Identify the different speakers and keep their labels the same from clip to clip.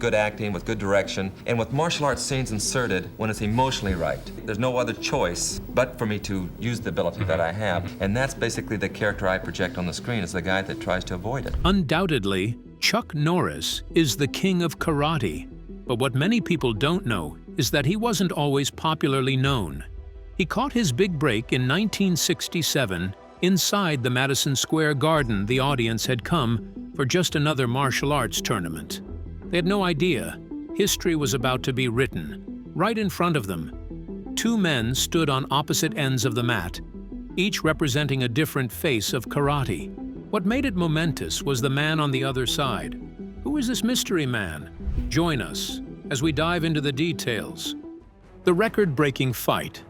Speaker 1: good acting, with good direction, and with martial arts scenes inserted when it's emotionally right. There's no other choice but for me to use the ability that I have. And that's basically the character I project on the screen, is the guy that tries to avoid it.
Speaker 2: Undoubtedly, Chuck Norris is the king of karate. But what many people don't know is that he wasn't always popularly known. He caught his big break in 1967 inside the Madison Square Garden. The audience had come for just another martial arts tournament. They had no idea history was about to be written. Right in front of them, two men stood on opposite ends of the mat, each representing a different face of karate. What made it momentous was the man on the other side. Who is this mystery man? Join us as we dive into the details. The record-breaking fight.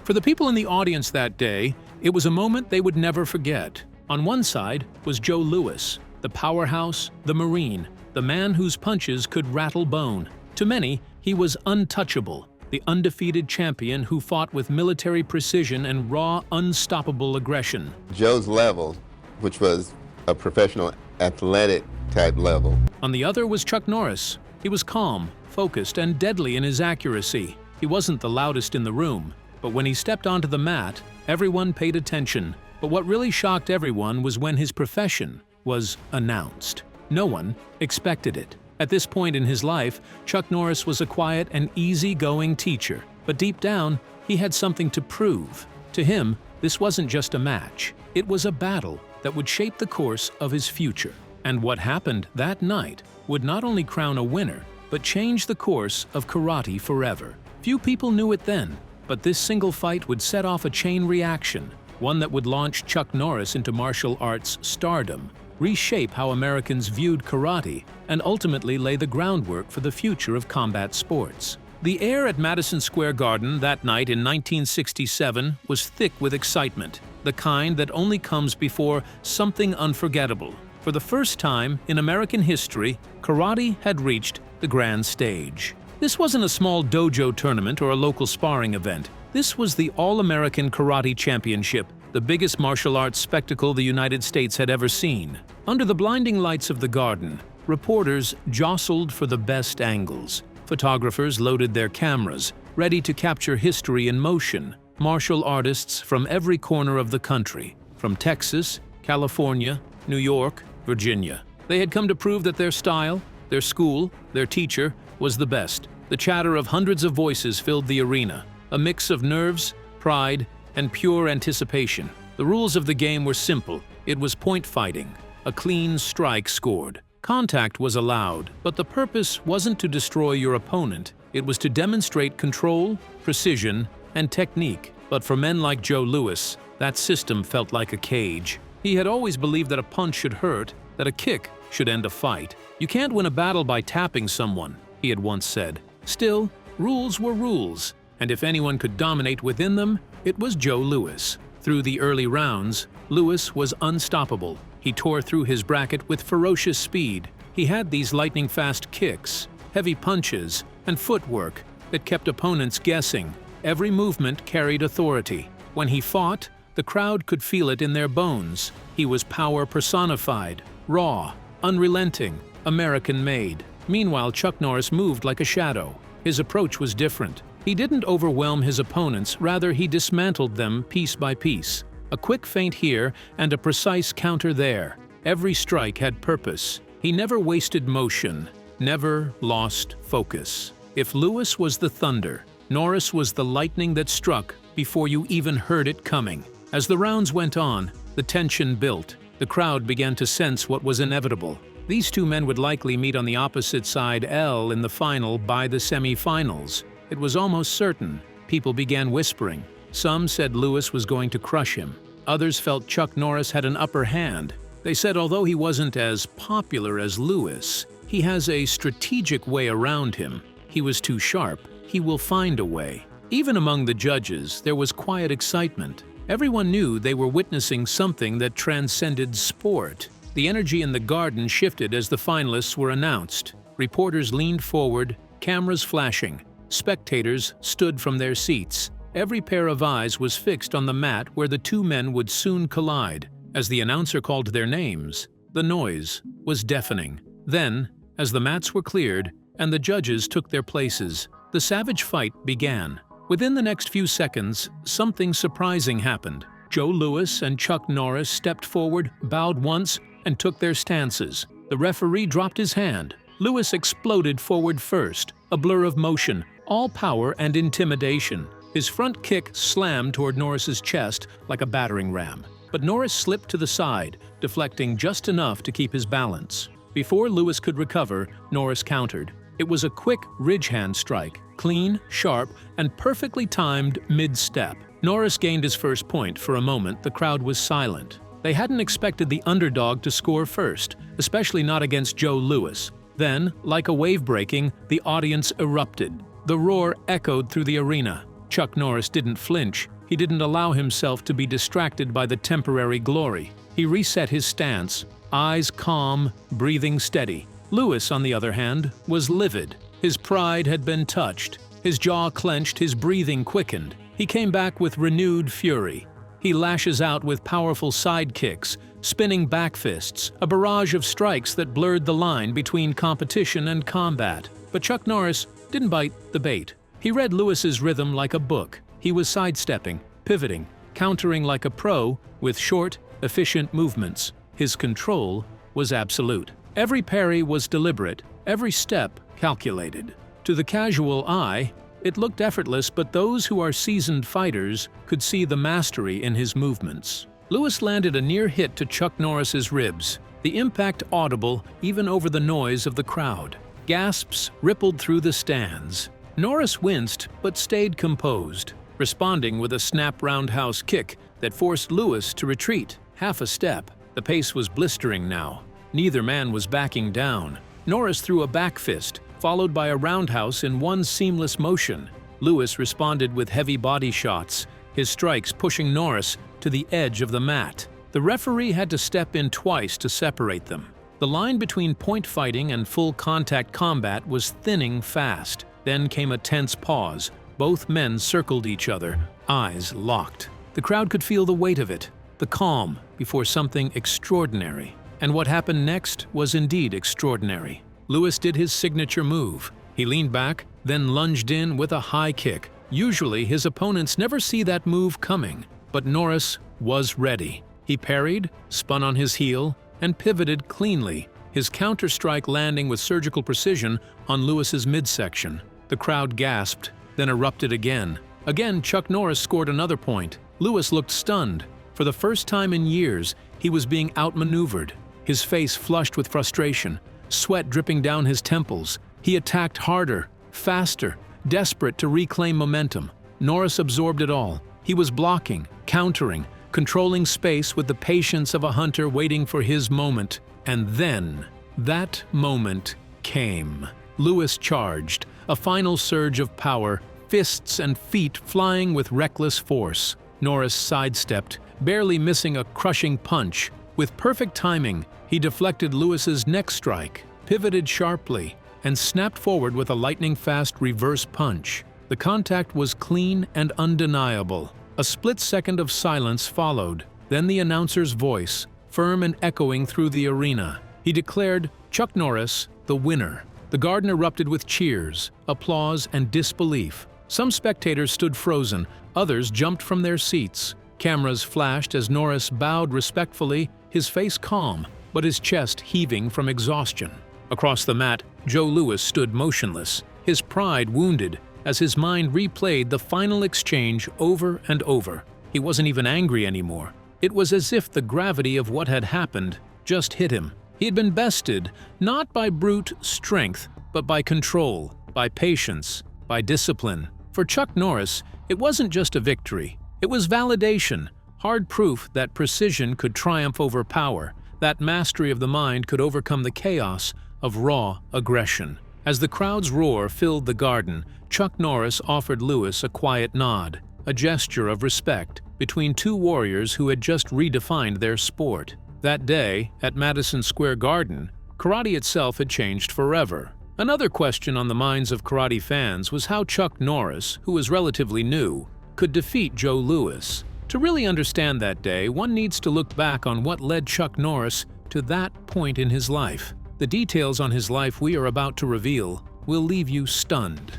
Speaker 2: For the people in the audience that day, it was a moment they would never forget. On one side was Joe Louis, the powerhouse, the Marine, the man whose punches could rattle bone. To many, he was untouchable, the undefeated champion who fought with military precision and raw, unstoppable aggression.
Speaker 3: Joe's level, which was a professional athletic type level.
Speaker 2: On the other was Chuck Norris. He was calm, focused, and deadly in his accuracy. He wasn't the loudest in the room, but when he stepped onto the mat, everyone paid attention. But what really shocked everyone was when his profession was announced. No one expected it. At this point in his life, Chuck Norris was a quiet and easygoing teacher, but deep down, he had something to prove. To him, this wasn't just a match. It was a battle that would shape the course of his future. And what happened that night would not only crown a winner, but change the course of karate forever. Few people knew it then, but this single fight would set off a chain reaction, one that would launch Chuck Norris into martial arts stardom, reshape how Americans viewed karate, and ultimately lay the groundwork for the future of combat sports. The air at Madison Square Garden that night in 1967 was thick with excitement, the kind that only comes before something unforgettable. For the first time in American history, karate had reached the grand stage. This wasn't a small dojo tournament or a local sparring event. This was the All-American Karate Championship, the biggest martial arts spectacle the United States had ever seen. Under the blinding lights of the garden, reporters jostled for the best angles. Photographers loaded their cameras, ready to capture history in motion. Martial artists from every corner of the country, from Texas, California, New York, Virginia. They had come to prove that their style, their school, their teacher was the best. The chatter of hundreds of voices filled the arena, a mix of nerves, pride, and pure anticipation. The rules of the game were simple. It was point fighting. A clean strike scored. Contact was allowed, but the purpose wasn't to destroy your opponent. It was to demonstrate control, precision, and technique. But for men like Joe Louis, that system felt like a cage. He had always believed that a punch should hurt, that a kick should end a fight. You can't win a battle by tapping someone, he had once said. Still, rules were rules, and if anyone could dominate within them, it was Joe Louis. Through the early rounds, Louis was unstoppable. He tore through his bracket with ferocious speed. He had these lightning-fast kicks, heavy punches, and footwork that kept opponents guessing. Every movement carried authority. When he fought, the crowd could feel it in their bones. He was power personified, raw, unrelenting, American-made. Meanwhile, Chuck Norris moved like a shadow. His approach was different. He didn't overwhelm his opponents, rather he dismantled them piece by piece. A quick feint here and a precise counter there. Every strike had purpose. He never wasted motion, never lost focus. If Louis was the thunder, Norris was the lightning that struck before you even heard it coming. As the rounds went on, the tension built. The crowd began to sense what was inevitable. These two men would likely meet on the opposite side L in the final by the semi-finals. It was almost certain. People began whispering. Some said Louis was going to crush him. Others felt Chuck Norris had an upper hand. They said although he wasn't as popular as Louis, he has a strategic way around him. He was too sharp. He will find a way. Even among the judges, there was quiet excitement. Everyone knew they were witnessing something that transcended sport. The energy in the garden shifted as the finalists were announced. Reporters leaned forward, cameras flashing. Spectators stood from their seats. Every pair of eyes was fixed on the mat where the two men would soon collide. As the announcer called their names, the noise was deafening. Then, As the mats were cleared and the judges took their places, the savage fight began. Within the next few seconds, something surprising happened. Joe Louis and Chuck Norris stepped forward, bowed once, and took their stances. The referee dropped his hand. Louis exploded forward first, a blur of motion, all power and intimidation. His front kick slammed toward Norris's chest like a battering ram. But Norris slipped to the side, deflecting just enough to keep his balance. Before Louis could recover, Norris countered. It was a quick ridge hand strike, clean, sharp, and perfectly timed mid-step. Norris gained his first point. For a moment, the crowd was silent. They hadn't expected the underdog to score first, especially not against Joe Louis. Then, like a wave breaking, the audience erupted. The roar echoed through the arena. Chuck Norris didn't flinch. He didn't allow himself to be distracted by the temporary glory. He reset his stance, eyes calm, breathing steady. Louis, on the other hand, was livid. His pride had been touched. His jaw clenched, his breathing quickened. He came back with renewed fury. He lashes out with powerful side kicks, spinning back fists, a barrage of strikes that blurred the line between competition and combat. But Chuck Norris didn't bite the bait. He read Louis's rhythm like a book. He was sidestepping, pivoting, countering like a pro with short, efficient movements. His control was absolute. Every parry was deliberate, every step calculated. To the casual eye, it looked effortless, but those who are seasoned fighters could see the mastery in his movements. Louis landed a near hit to Chuck Norris's ribs, the impact audible even over the noise of the crowd. Gasps rippled through the stands. Norris winced but stayed composed, responding with a snap roundhouse kick that forced Louis to retreat half a step. The pace was blistering now. Neither man was backing down. Norris threw a back fist, followed by a roundhouse in one seamless motion. Louis responded with heavy body shots, his strikes pushing Norris to the edge of the mat. The referee had to step in twice to separate them. The line between point fighting and full contact combat was thinning fast. Then came a tense pause. Both men circled each other, eyes locked. The crowd could feel the weight of it, the calm before something extraordinary. And what happened next was indeed extraordinary. Louis did his signature move. He leaned back, then lunged in with a high kick. Usually, his opponents never see that move coming, but Norris was ready. He parried, spun on his heel, and pivoted cleanly, his counter-strike landing with surgical precision on Louis's midsection. The crowd gasped, then erupted again. Again, Chuck Norris scored another point. Louis looked stunned. For the first time in years, he was being outmaneuvered. His face flushed with frustration, sweat dripping down his temples. He attacked harder, faster, desperate to reclaim momentum. Norris absorbed it all. He was blocking, countering, controlling space with the patience of a hunter waiting for his moment. And then, that moment came. Louis charged, a final surge of power, fists and feet flying with reckless force. Norris sidestepped, barely missing a crushing punch. With perfect timing, he deflected Louis's next strike, pivoted sharply, and snapped forward with a lightning-fast reverse punch. The contact was clean and undeniable. A split second of silence followed, then the announcer's voice, firm and echoing through the arena. He declared Chuck Norris the winner. The Garden erupted with cheers, applause, and disbelief. Some spectators stood frozen, others jumped from their seats. Cameras flashed as Norris bowed respectfully, his face calm, but his chest heaving from exhaustion. Across the mat, Joe Louis stood motionless, his pride wounded, as his mind replayed the final exchange over and over. He wasn't even angry anymore. It was as if the gravity of what had happened just hit him. He had been bested, not by brute strength, but by control, by patience, by discipline. For Chuck Norris, it wasn't just a victory. It was validation, hard proof that precision could triumph over power, that mastery of the mind could overcome the chaos of raw aggression. As the crowd's roar filled the Garden, Chuck Norris offered Louis a quiet nod, a gesture of respect between two warriors who had just redefined their sport. That day, at Madison Square Garden, karate itself had changed forever. Another question on the minds of karate fans was how Chuck Norris, who was relatively new, could defeat Joe Louis. To really understand that day, one needs to look back on what led Chuck Norris to that point in his life. The details on his life we are about to reveal will leave you stunned.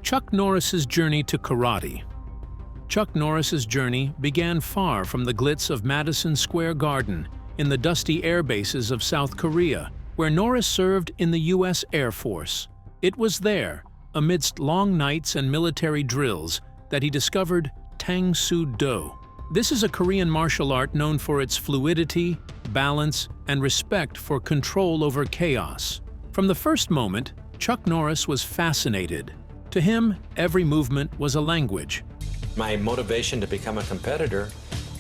Speaker 2: Chuck Norris's journey to karate. Chuck Norris's journey began far from the glitz of Madison Square Garden in the dusty air bases of South Korea, where Norris served in the U.S. Air Force. It was there, amidst long nights and military drills, that he discovered Tang Soo Do. This is a Korean martial art known for its fluidity, balance, and respect for control over chaos. From the first moment, Chuck Norris was fascinated. To him, every movement was a language.
Speaker 4: My motivation to become a competitor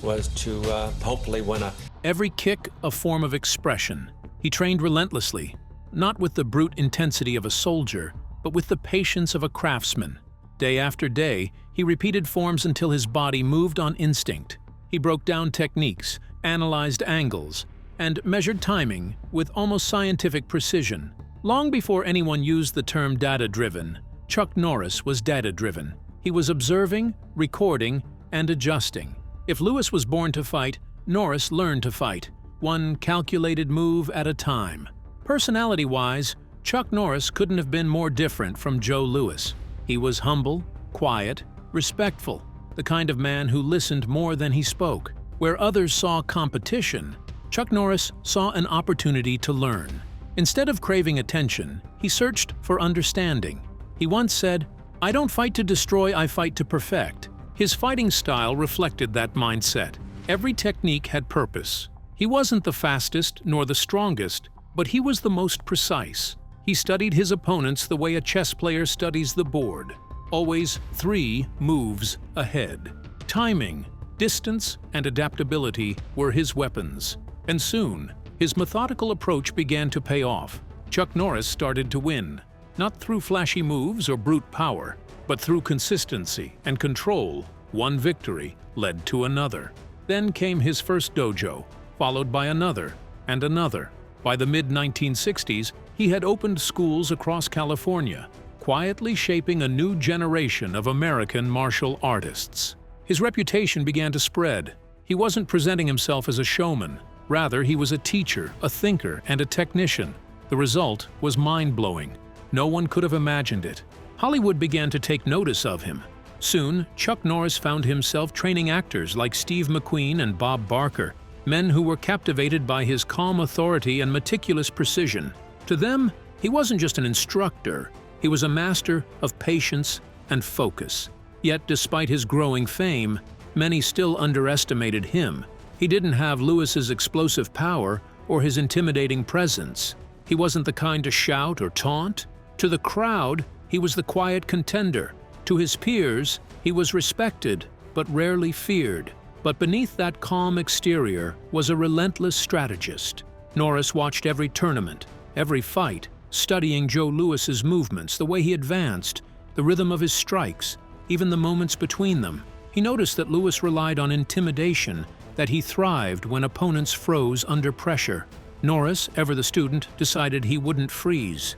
Speaker 4: was to hopefully win a...
Speaker 2: Every kick a form of expression. He trained relentlessly, not with the brute intensity of a soldier, but with the patience of a craftsman. Day after day, he repeated forms until his body moved on instinct. He broke down techniques, analyzed angles, and measured timing with almost scientific precision. Long before anyone used the term data-driven, Chuck Norris was data-driven. He was observing, recording, and adjusting. If Lewis was born to fight, Norris learned to fight, one calculated move at a time. Personality-wise, Chuck Norris couldn't have been more different from Joe Louis. He was humble, quiet, respectful, the kind of man who listened more than he spoke. Where others saw competition, Chuck Norris saw an opportunity to learn. Instead of craving attention, he searched for understanding. He once said, "I don't fight to destroy, I fight to perfect." His fighting style reflected that mindset. Every technique had purpose. He wasn't the fastest nor the strongest, but he was the most precise. He studied his opponents the way a chess player studies the board, always 3 moves ahead. Timing, distance, and adaptability were his weapons. And soon, his methodical approach began to pay off. Chuck Norris started to win, not through flashy moves or brute power, but through consistency and control. One victory led to another. Then came his first dojo, followed by another and another. By the mid-1960s, he had opened schools across California, quietly shaping a new generation of American martial artists. His reputation began to spread. He wasn't presenting himself as a showman. Rather, he was a teacher, a thinker, and a technician. The result was mind-blowing. No one could have imagined it. Hollywood began to take notice of him. Soon, Chuck Norris found himself training actors like Steve McQueen and Bob Barker, men who were captivated by his calm authority and meticulous precision. To them, he wasn't just an instructor, he was a master of patience and focus. Yet, despite his growing fame, many still underestimated him. He didn't have Lewis's explosive power or his intimidating presence. He wasn't the kind to shout or taunt. To the crowd, he was the quiet contender. To his peers, he was respected, but rarely feared. But beneath that calm exterior was a relentless strategist. Norris watched every tournament, every fight, studying Joe Louis's movements, the way he advanced, the rhythm of his strikes, even the moments between them. He noticed that Louis relied on intimidation, that he thrived when opponents froze under pressure. Norris, ever the student, decided he wouldn't freeze.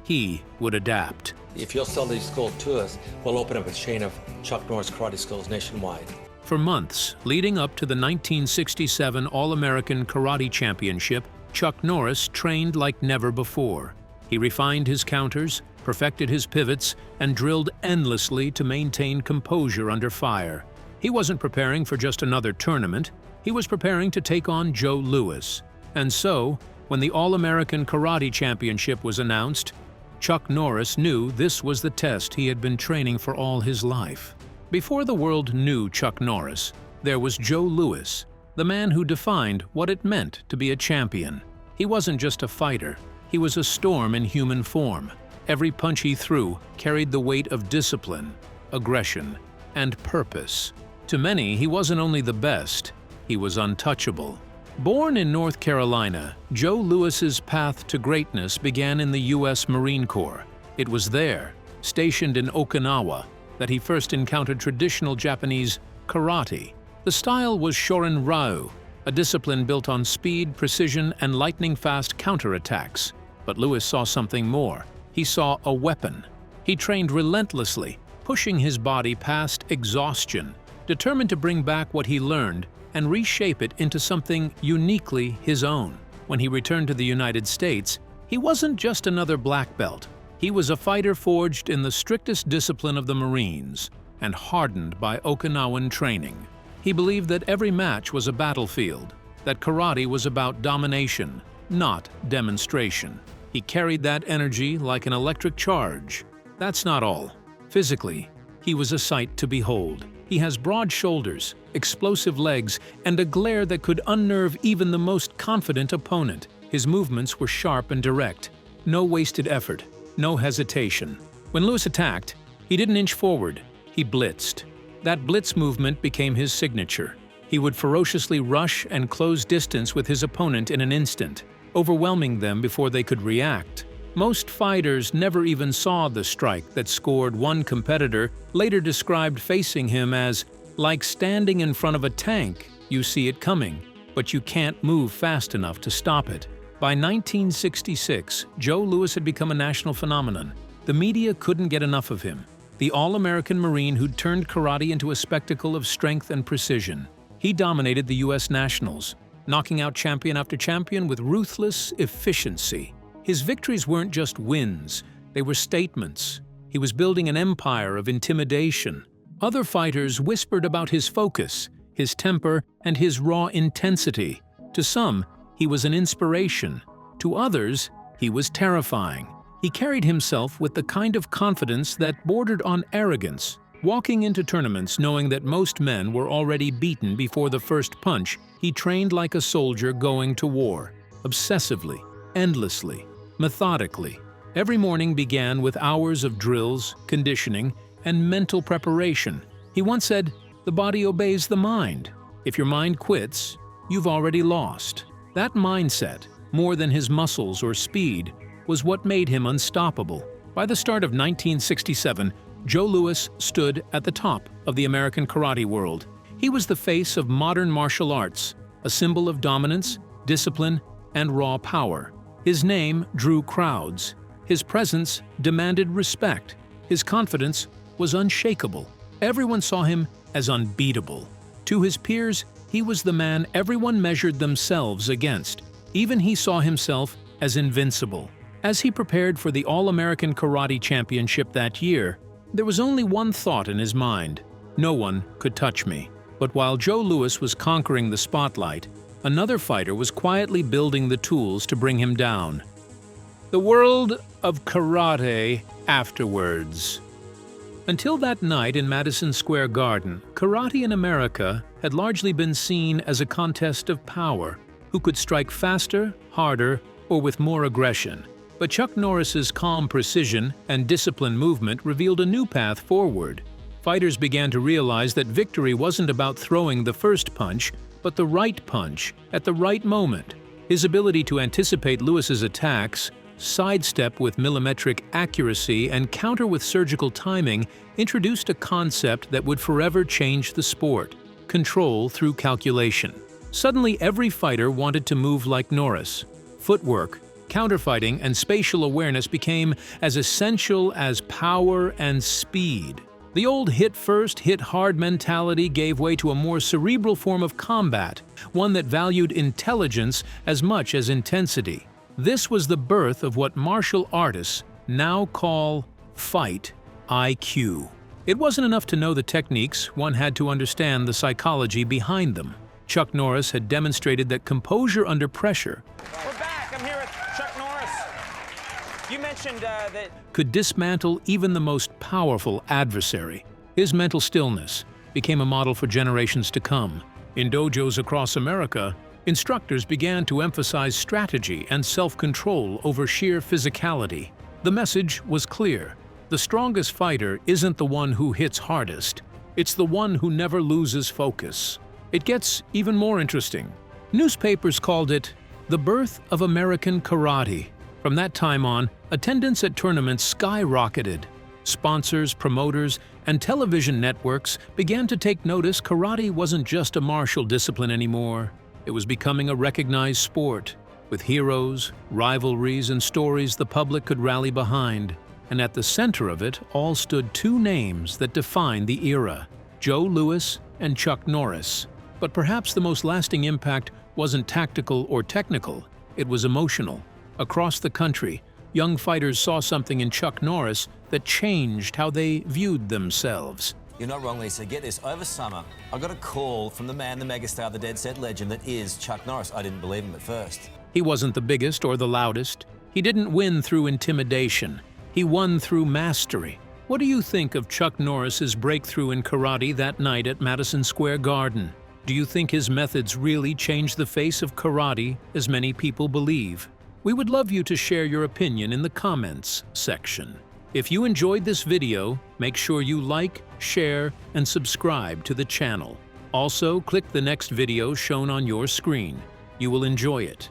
Speaker 2: He would adapt.
Speaker 4: If you'll sell these schools to us, we'll open up a chain of Chuck Norris karate schools nationwide.
Speaker 2: For months, leading up to the 1967 All-American Karate Championship, Chuck Norris trained like never before. He refined his counters, perfected his pivots, and drilled endlessly to maintain composure under fire. He wasn't preparing for just another tournament. He was preparing to take on Joe Louis. And so, when the All-American Karate Championship was announced, Chuck Norris knew this was the test he had been training for all his life. Before the world knew Chuck Norris, there was Joe Louis, the man who defined what it meant to be a champion. He wasn't just a fighter, he was a storm in human form. Every punch he threw carried the weight of discipline, aggression, and purpose. To many, he wasn't only the best, he was untouchable. Born in North Carolina, Joe Louis's path to greatness began in the U.S. Marine Corps. It was there, stationed in Okinawa, that he first encountered traditional Japanese karate. The style was Shorin-ryu, a discipline built on speed, precision, and lightning-fast counterattacks. But Louis saw something more. He saw a weapon. He trained relentlessly, pushing his body past exhaustion, determined to bring back what he learned and reshape it into something uniquely his own. When he returned to the United States, He wasn't just another black belt. He was a fighter forged in the strictest discipline of the Marines and hardened by Okinawan training. He believed that every match was a battlefield, that karate was about domination, not demonstration. He carried that energy like an electric charge. That's not all. Physically, he was a sight to behold. He has broad shoulders, explosive legs, and a glare that could unnerve even the most confident opponent. His movements were sharp and direct. No wasted effort, no hesitation. When Lewis attacked, he didn't inch forward, he blitzed. That blitz movement became his signature. He would ferociously rush and close distance with his opponent in an instant, overwhelming them before they could react. Most fighters never even saw the strike that scored one competitor, later described facing him as like standing in front of a tank. You see it coming, but you can't move fast enough to stop it. By 1966, Joe Louis had become a national phenomenon. The media couldn't get enough of him. The all-American Marine who'd turned karate into a spectacle of strength and precision. He dominated the U.S. Nationals, knocking out champion after champion with ruthless efficiency. His victories weren't just wins, they were statements. He was building an empire of intimidation. Other fighters whispered about his focus, his temper, and his raw intensity. To some, he was an inspiration. To others, he was terrifying. He carried himself with the kind of confidence that bordered on arrogance. Walking into tournaments knowing that most men were already beaten before the first punch, he trained like a soldier going to war, obsessively, endlessly, methodically. Every morning began with hours of drills, conditioning, and mental preparation. He once said, "The body obeys the mind. If your mind quits, you've already lost." That mindset, more than his muscles or speed, was what made him unstoppable. By the start of 1967, Joe Louis stood at the top of the American karate world. He was the face of modern martial arts, a symbol of dominance, discipline, and raw power. His name drew crowds. His presence demanded respect. His confidence was unshakable. Everyone saw him as unbeatable. To his peers, he was the man everyone measured themselves against. Even he saw himself as invincible. As he prepared for the All-American Karate Championship that year, there was only one thought in his mind: no one could touch me. But while Joe Louis was conquering the spotlight, another fighter was quietly building the tools to bring him down. The world of karate afterwards. Until that night in Madison Square Garden, karate in America had largely been seen as a contest of power, who could strike faster, harder, or with more aggression. But Chuck Norris's calm precision and disciplined movement revealed a new path forward. Fighters began to realize that victory wasn't about throwing the first punch, but the right punch at the right moment. His ability to anticipate Louis's attacks, sidestep with millimetric accuracy, and counter with surgical timing introduced a concept that would forever change the sport: control through calculation. Suddenly, every fighter wanted to move like Norris. Footwork, counterfighting, and spatial awareness became as essential as power and speed. The old hit-first, hit-hard mentality gave way to a more cerebral form of combat, one that valued intelligence as much as intensity. This was the birth of what martial artists now call fight IQ. It wasn't enough to know the techniques, one had to understand the psychology behind them. Chuck Norris had demonstrated that composure under pressure
Speaker 5: You mentioned that
Speaker 2: could dismantle even the most powerful adversary. His mental stillness became a model for generations to come. In dojos across America, instructors began to emphasize strategy and self-control over sheer physicality. The message was clear: the strongest fighter isn't the one who hits hardest, it's the one who never loses focus. It gets even more interesting. Newspapers called it the birth of American karate. From that time on, attendance at tournaments skyrocketed. Sponsors, promoters, and television networks began to take notice karate wasn't just a martial discipline anymore. It was becoming a recognized sport, with heroes, rivalries, and stories the public could rally behind. And at the center of it all stood two names that defined the era: Joe Louis and Chuck Norris. But perhaps the most lasting impact wasn't tactical or technical, it was emotional. Across the country, young fighters saw something in Chuck Norris that changed how they viewed themselves.
Speaker 6: You're not wrong, Lisa. Get this. Over summer, I got a call from the man, the megastar, the dead set legend that is Chuck Norris. I didn't believe him at first.
Speaker 2: He wasn't the biggest or the loudest. He didn't win through intimidation. He won through mastery. What do you think of Chuck Norris's breakthrough in karate that night at Madison Square Garden? Do you think his methods really changed the face of karate, as many people believe? We would love you to share your opinion in the comments section. If you enjoyed this video, make sure you like, share, and subscribe to the channel. Also, click the next video shown on your screen. You will enjoy it.